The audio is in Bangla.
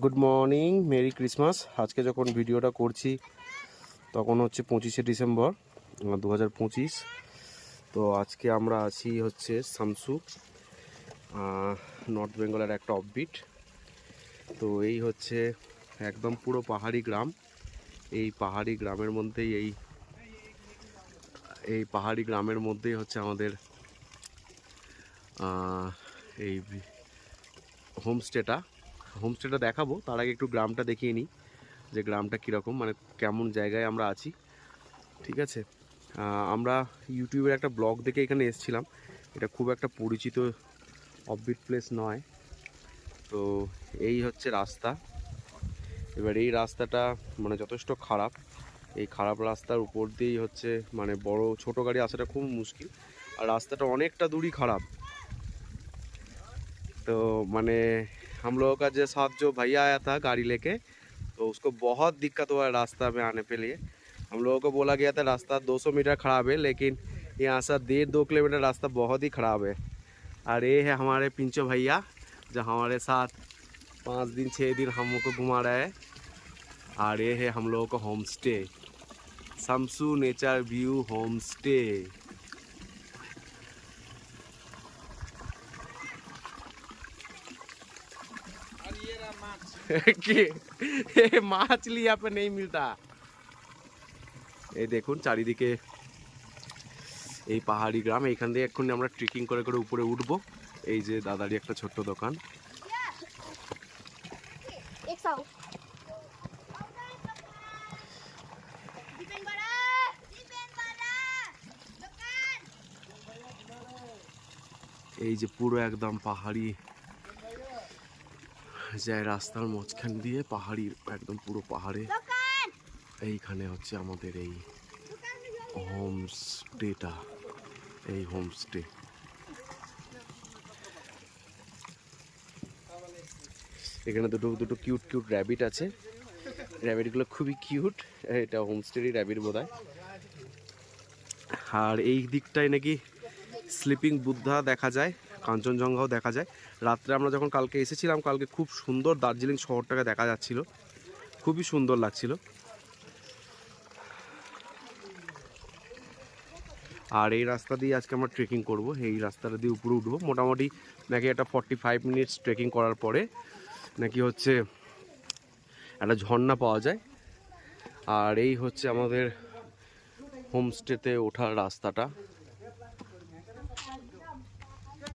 Good morning, merry Christmas. আজকে যখন ভিডিওটা করছি তখন হচ্ছে 25শে ডিসেম্বর 2025। তো আজকে আমরা আছি হচ্ছে সামসু, নর্থ বেঙ্গলের একটা অফবিট। তো এই হচ্ছে একদম পুরো পাহাড়ি গ্রাম। এই পাহাড়ি গ্রামের মধ্যেই এই পাহাড়ি গ্রামের মধ্যেই হচ্ছে আমাদের এই হোমস্টেটা দেখাবো। তার আগে একটু গ্রামটা দেখিয়ে নিই যে গ্রামটা কীরকম, মানে কেমন জায়গায় আমরা আছি। ঠিক আছে, আমরা ইউটিউবের একটা ব্লগ দেখে এখানে এসেছিলাম। এটা খুব একটা পরিচিত অফবিট প্লেস নয়। তো এই হচ্ছে রাস্তা। এবার এই রাস্তাটা মানে যথেষ্ট খারাপ। এই খারাপ রাস্তার উপর দিয়েই হচ্ছে মানে বড় ছোট গাড়ি আসাটা খুব মুশকিল, আর রাস্তাটা অনেকটা দূরই খারাপ। तो मैंने हम लोगों का जो साथ जो भैया आया था गाड़ी लेके, तो उसको बहुत दिक्कत हुआ रास्ता में आने के लिए। हम लोगों को बोला गया था रास्ता 200 मीटर ख़राब है, लेकिन यहाँ से 1.5-2 किलोमीटर रास्ता बहुत ही ख़राब है। और ये है हमारे पिंचो भैया जो हमारे साथ 5 दिन 6 दिन हमको घुमा रहा है। और ये है हम लोगों का home stay, Samsu nature view home stay. মাছলি यहाँ पे नहीं मिलता। এই দেখুন চারিদিকে এই পাহাড়ি গ্রাম। এইখান দিয়ে এক্ষুনি আমরা ট্রেকিং করে করে উপরে উঠবো। এই যে দাদারই একটা ছোট্ট দোকান। এই যে পুরো একদম পাহাড়ি যায় রাস্তার মাঝখান দিয়ে, পাহাড়ি একদম পুরো পাহাড়ে। এইখানে হচ্ছে আমাদের এই হোমস্টেটা, এই হোমস্টে। এখানে দুটো কিউট কিউট র্যাবিট আছে। র্যাবিটগুলো খুবই কিউট। এটা হোমস্টেরই র্যাবিট বোধহয়। আর এই দিকটায় নাকি স্লিপিং বুদ্ধা দেখা যায়, কাঞ্চনজঙ্ঘাও দেখা যায়। রাত্রে আমরা যখন কালকে এসেছিলাম, কালকে খুব সুন্দর দার্জিলিং শহরটাকে দেখা যাচ্ছিল, খুবই সুন্দর লাগছিল। আর এই রাস্তা দিয়ে আজকে আমরা ট্রেকিং করব। এই রাস্তাটা দিয়ে উপরে উঠবো। মোটামুটি নাকি একটা 45 মিনিটস ট্রেকিং করার পরে নাকি হচ্ছে একটা ঝর্ণা পাওয়া যায়। আর এই হচ্ছে আমাদের হোমস্টেতে ওঠার রাস্তাটা।